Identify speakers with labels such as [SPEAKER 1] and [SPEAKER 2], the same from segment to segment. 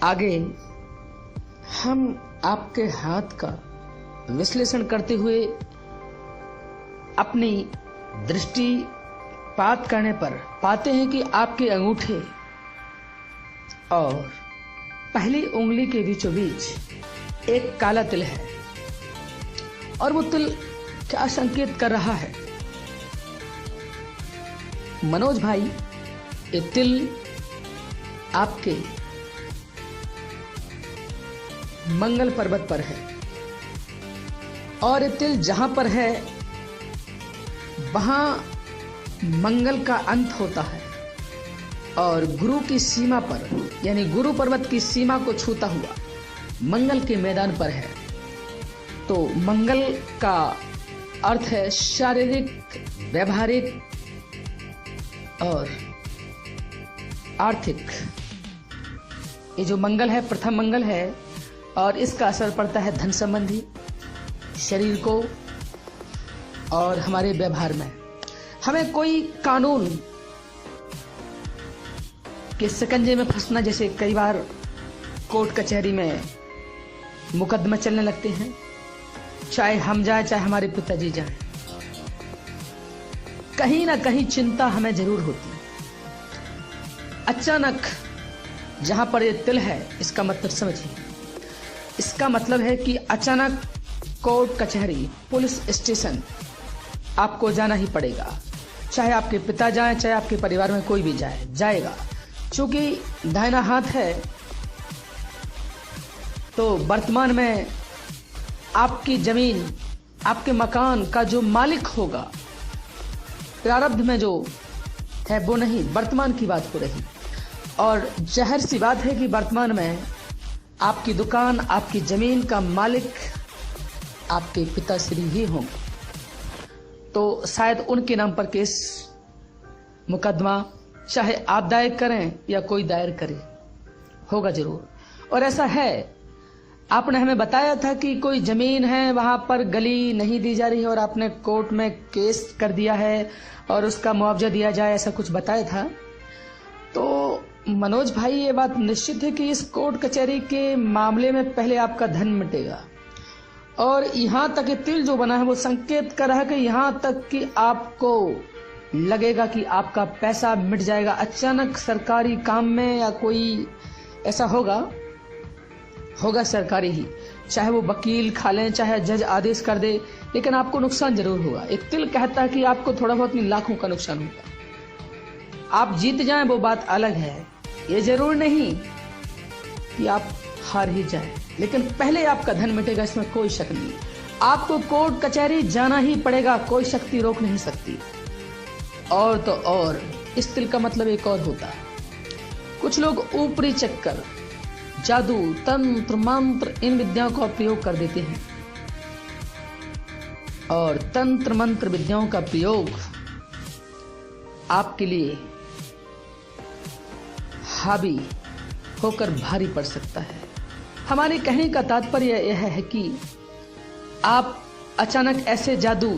[SPEAKER 1] आगे हम आपके हाथ का विश्लेषण करते हुए अपनी दृष्टिपात करने पर पाते हैं कि आपके अंगूठे और पहली उंगली के बीचों बीच एक काला तिल है। और वो तिल क्या संकेत कर रहा है? मनोज भाई, ये तिल आपके मंगल पर्वत पर है और ये तिल जहां पर है वहां मंगल का अंत होता है और गुरु की सीमा पर यानी गुरु पर्वत की सीमा को छूता हुआ मंगल के मैदान पर है। तो मंगल का अर्थ है शारीरिक, व्यवहारिक और आर्थिक। ये जो मंगल है प्रथम मंगल है और इसका असर पड़ता है धन संबंधी, शरीर को और हमारे व्यवहार में। हमें कोई कानून के शिकंजे में फंसना, जैसे कई बार कोर्ट कचहरी में मुकदमे चलने लगते हैं, चाहे हम जाए चाहे हमारे पिताजी जाए, कहीं ना कहीं चिंता हमें जरूर होती है। अचानक जहां पर ये तिल है, इसका मतलब समझिए, इसका मतलब है कि अचानक कोर्ट कचहरी, पुलिस स्टेशन आपको जाना ही पड़ेगा। चाहे आपके पिता जाएं, चाहे आपके परिवार में कोई भी जाएगा। चूंकि दाहिना हाथ है तो वर्तमान में आपकी जमीन, आपके मकान का जो मालिक होगा, प्रारब्ध में जो है वो नहीं, वर्तमान की बात हो रही। और जाहिर सी बात है कि वर्तमान में आपकी दुकान, आपकी जमीन का मालिक आपके पिताश्री ही होंगे। तो शायद उनके नाम पर केस, मुकदमा, चाहे आप दायर करें या कोई दायर करे, होगा जरूर। और ऐसा है, आपने हमें बताया था कि कोई जमीन है वहां पर गली नहीं दी जा रही है और आपने कोर्ट में केस कर दिया है और उसका मुआवजा दिया जाए, ऐसा कुछ बताया था। तो मनोज भाई, ये बात निश्चित है कि इस कोर्ट कचहरी के मामले में पहले आपका धन मिटेगा। और यहां तक तिल जो बना है वो संकेत कर रहा है कि यहां तक कि आपको लगेगा कि आपका पैसा मिट जाएगा। अचानक सरकारी काम में या कोई ऐसा होगा सरकारी ही, चाहे वो वकील खा लें, चाहे जज आदेश कर दे, लेकिन आपको नुकसान जरूर होगा। एक तिल कहता है कि आपको थोड़ा बहुत नहीं, लाखों का नुकसान होगा। आप जीत जाएं वो बात अलग है, ये जरूर नहीं कि आप हार ही जाएं, लेकिन पहले आपका धन मिटेगा, इसमें कोई शक नहीं। आपको कोर्ट कचहरी जाना ही पड़ेगा, कोई शक्ति रोक नहीं सकती। और तो और इस तिल का मतलब एक और होता है। कुछ लोग ऊपरी चक्कर, जादू, तंत्र, मंत्र, इन विद्याओं का प्रयोग कर देते हैं और तंत्र मंत्र विद्याओं का प्रयोग आपके लिए हावी होकर भारी पड़ सकता है। हमारे कहने का तात्पर्य यह है कि आप अचानक ऐसे जादू,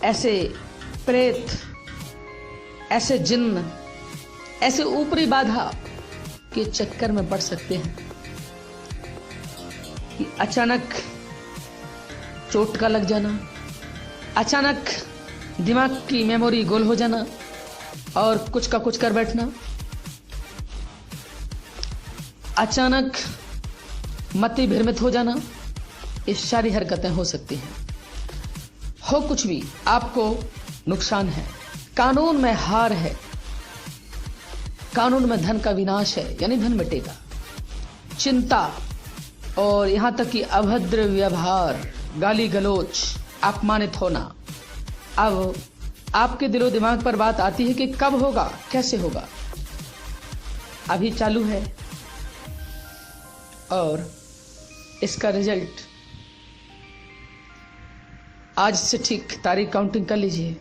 [SPEAKER 1] ऐसे प्रेत, ऐसे जिन्न, ऐसे ऊपरी बाधा के चक्कर में पड़ सकते हैं कि अचानक चोट का लग जाना, अचानक दिमाग की मेमोरी गोल हो जाना और कुछ का कुछ कर बैठना, अचानक मति भ्रमित हो जाना, ये सारी हरकतें हो सकती हैं। हो कुछ भी, आपको नुकसान है, कानून में हार है, कानून में धन का विनाश है, यानी धन मिटेगा। चिंता और यहां तक कि अभद्र व्यवहार, गाली गलोच, अपमानित होना। अब आपके दिलो दिमाग पर बात आती है कि कब होगा, कैसे होगा। अभी चालू है और इसका रिजल्ट आज से ठीक तारीख काउंटिंग कर लीजिए,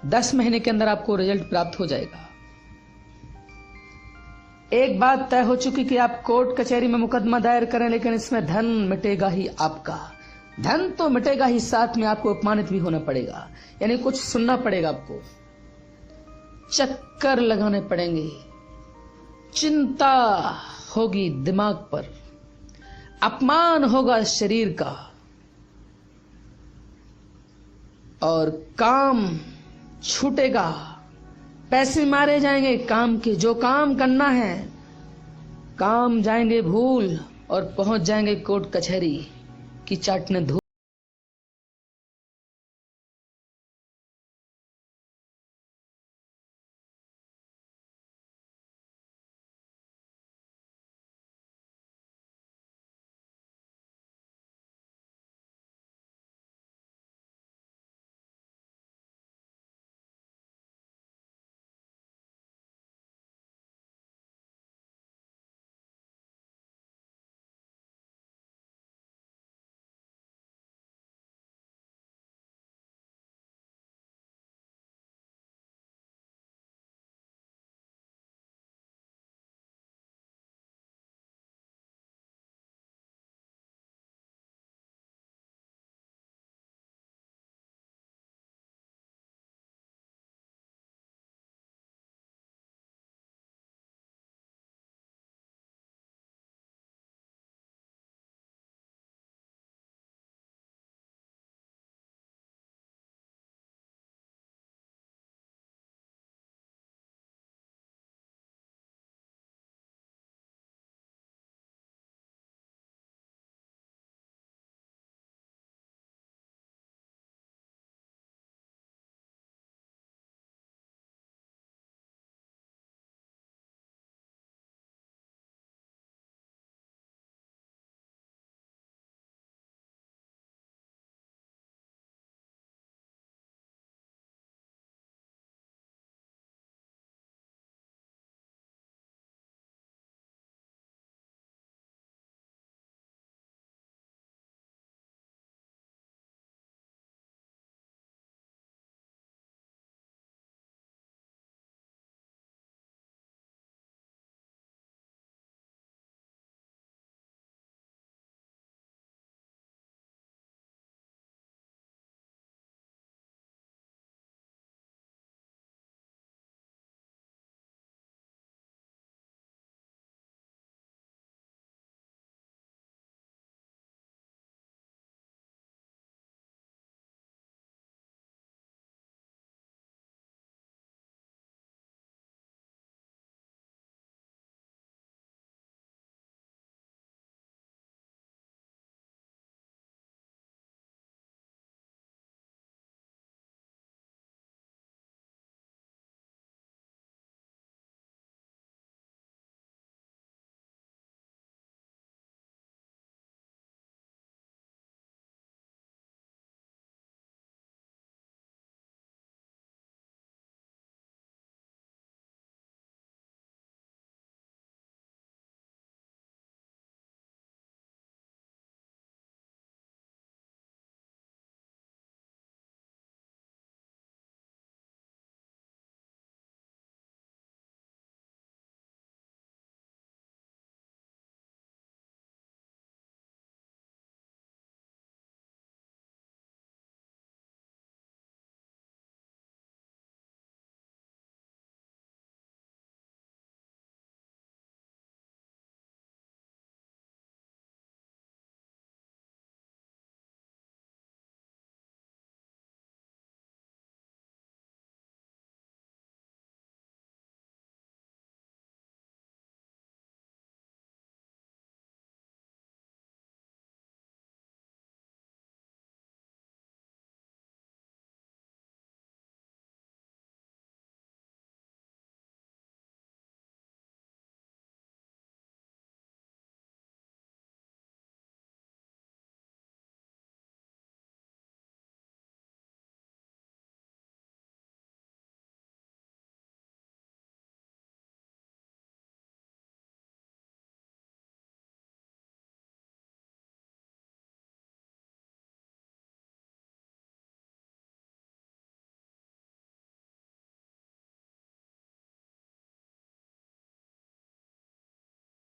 [SPEAKER 1] 10 महीने के अंदर आपको रिजल्ट प्राप्त हो जाएगा। एक बात तय हो चुकी कि आप कोर्ट कचहरी में मुकदमा दायर करें, लेकिन इसमें धन मिटेगा ही आपका। धन तो मिटेगा ही, साथ में आपको अपमानित भी होना पड़ेगा, यानी कुछ सुनना पड़ेगा, आपको चक्कर लगाने पड़ेंगे, चिंता होगी दिमाग पर, अपमान होगा शरीर का, और काम छूटेगा, पैसे मारे जाएंगे काम के। जो काम करना है काम जाएंगे भूल, और पहुंच जाएंगे कोर्ट कचहरी की चाटने धूल।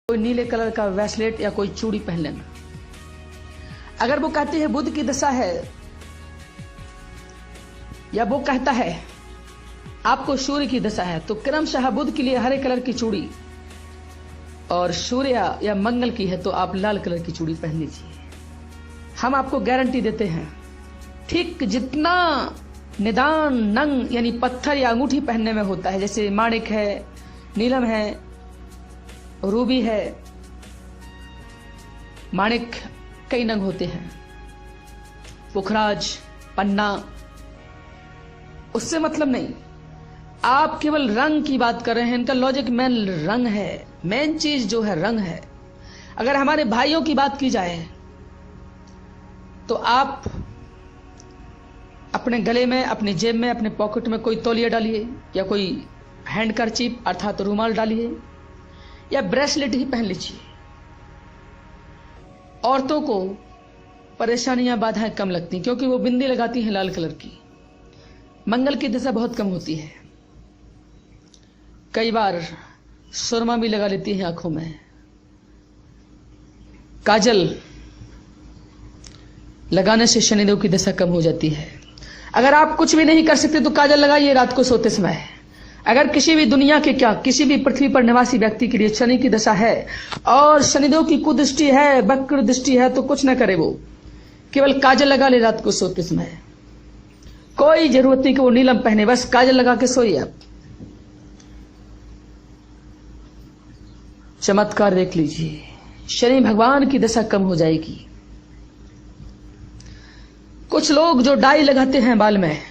[SPEAKER 1] कोई नीले कलर का ब्रेसलेट या कोई चूड़ी पहन लेना। अगर वो कहती है बुध की दशा है, या वो कहता है आपको सूर्य की दशा है, तो क्रमशः बुध के लिए हरे कलर की चूड़ी और सूर्य या मंगल की है तो आप लाल कलर की चूड़ी पहन लीजिए। हम आपको गारंटी देते हैं, ठीक जितना निदान नंग यानी पत्थर या अंगूठी पहनने में होता है, जैसे माणिक है, नीलम है, रूबी है, माणिक कई नंग होते हैं, पुखराज, पन्ना, उससे मतलब नहीं। आप केवल रंग की बात कर रहे हैं। इनका लॉजिक मेन रंग है, मेन चीज जो है रंग है। अगर हमारे भाइयों की बात की जाए तो आप अपने गले में, अपनी जेब में, अपने पॉकेट में कोई तौलिया डालिए या कोई हैंडकरचीफ अर्थात रूमाल डालिए या ब्रेसलेट ही पहन लीजिए। औरतों को परेशानियां, बाधाएं कम लगती क्योंकि वो बिंदी लगाती हैं लाल कलर की। मंगल की दिशा बहुत कम होती है। कई बार सुरमा भी लगा लेती हैं आंखों में, काजल लगाने से शनिदेव की दशा कम हो जाती है। अगर आप कुछ भी नहीं कर सकते तो काजल लगाइए रात को सोते समय। अगर किसी भी दुनिया के क्या किसी भी पृथ्वी पर निवासी व्यक्ति के लिए शनि की दशा है और शनिदेव की कुदृष्टि है, वक्र दृष्टि है, तो कुछ ना करे, वो केवल काजल लगा ले रात को सोते समय। कोई जरूरत नहीं कि वो नीलम पहने, बस काजल लगा के सोइए आप। चमत्कार देख लीजिए, शनि भगवान की दशा कम हो जाएगी। कुछ लोग जो डाई लगाते हैं बाल में,